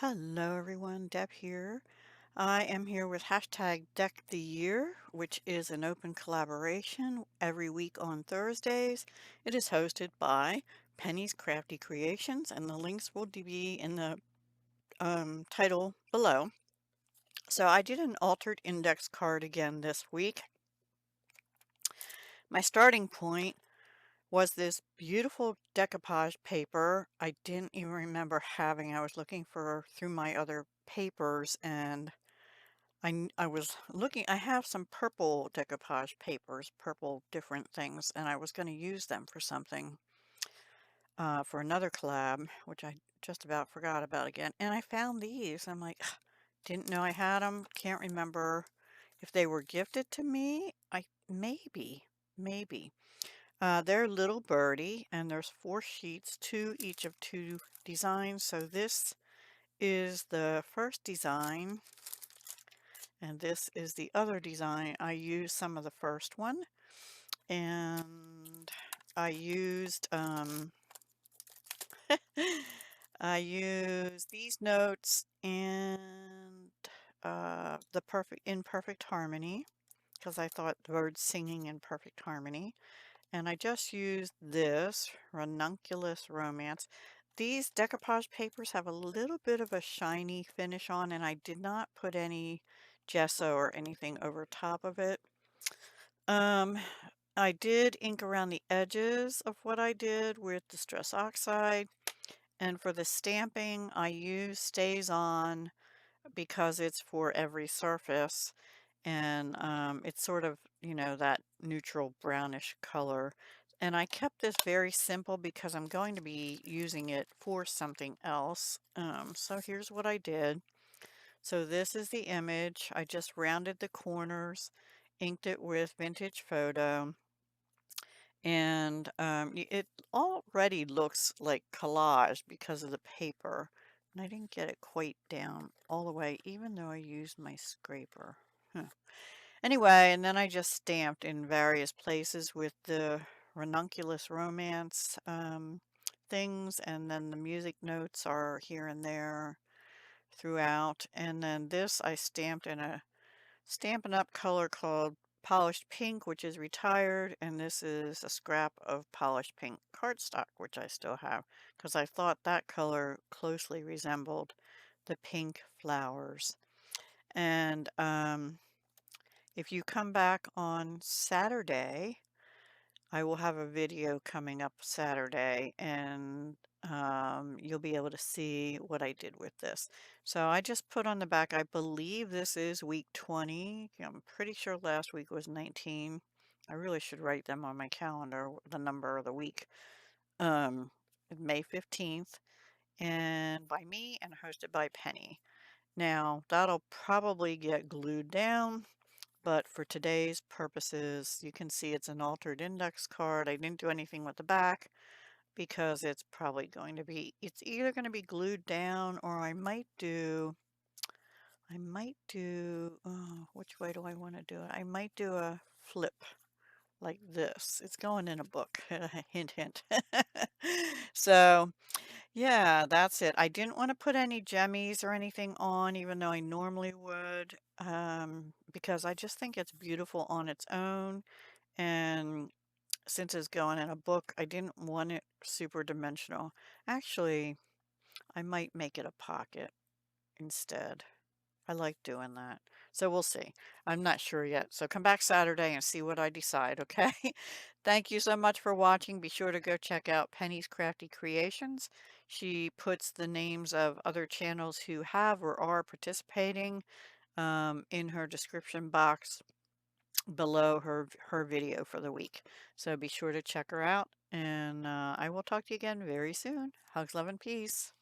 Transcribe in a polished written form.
Hello everyone, Deb here. I am here with hashtag Deck the Year, which is an open collaboration every week on Thursdays. It is hosted by Penny's Crafty Creations, and the links will be in the title below. So I did an altered index card again this week. My starting point was this beautiful decoupage paper I didn't even remember having. I was looking for through my other papers, and I was looking. I have some purple decoupage papers, purple different things, and I was going to use them for something, for another collab, which I just about forgot about again. And I found these. I'm like, "Ugh, didn't know I had them. Can't remember if they were gifted to me. Maybe. They're Little Birdie, and there's 4 sheets, two each of 2 designs. So this is the first design, and this is the other design. I used some of the first one, and I used I used these notes and the perfect harmony, because I thought the birds singing in perfect harmony. And I just used this Ranunculus Romance. These decoupage papers have a little bit of a shiny finish on, and I did not put any gesso or anything over top of it. Um, I did ink around the edges of what I did with Distress Oxide, and for the stamping, I use Stays On because it's for every surface, and it's sort of, that neutral brownish color. And I kept this very simple because I'm going to be using it for something else. So here's what I did. So this is the image. I just rounded the corners, inked it with Vintage Photo, and it already looks like collage because of the paper. And I didn't get it quite down all the way, even though I used my scraper. Huh. Anyway, and then I just stamped in various places with the Ranunculus Romance things, and then the music notes are here and there throughout. And then this I stamped in a Stampin' Up! Color called Polished Pink, which is retired, and this is a scrap of polished pink cardstock, which I still have, because I thought that color closely resembled the pink flowers. And if you come back on Saturday, I will have a video coming up Saturday, and you'll be able to see what I did with this. So I just put on the back, I believe this is week 20. I'm pretty sure last week was 19. I really should write them on my calendar, the number of the week. Um, May 15th, and by me and hosted by Penny. Now, that'll probably get glued down, but for today's purposes, you can see it's an altered index card. I didn't do anything with the back because it's either going to be glued down, or oh, which way do I want to do it? I might do a flip like this. It's going in a book. Hint, hint. So, yeah, that's it. I didn't want to put any jemmies or anything on, even though I normally would, because I just think it's beautiful on its own. And since it's going in a book, I didn't want it super dimensional. Actually, I might make it a pocket instead. I like doing that. So we'll see. I'm not sure yet. So come back Saturday and see what I decide, okay? Thank you so much for watching. Be sure to go check out Penny's Crafty Creations. She puts the names of other channels who have or are participating in her description box below her video for the week. So be sure to check her out, and I will talk to you again very soon. Hugs, love, and peace.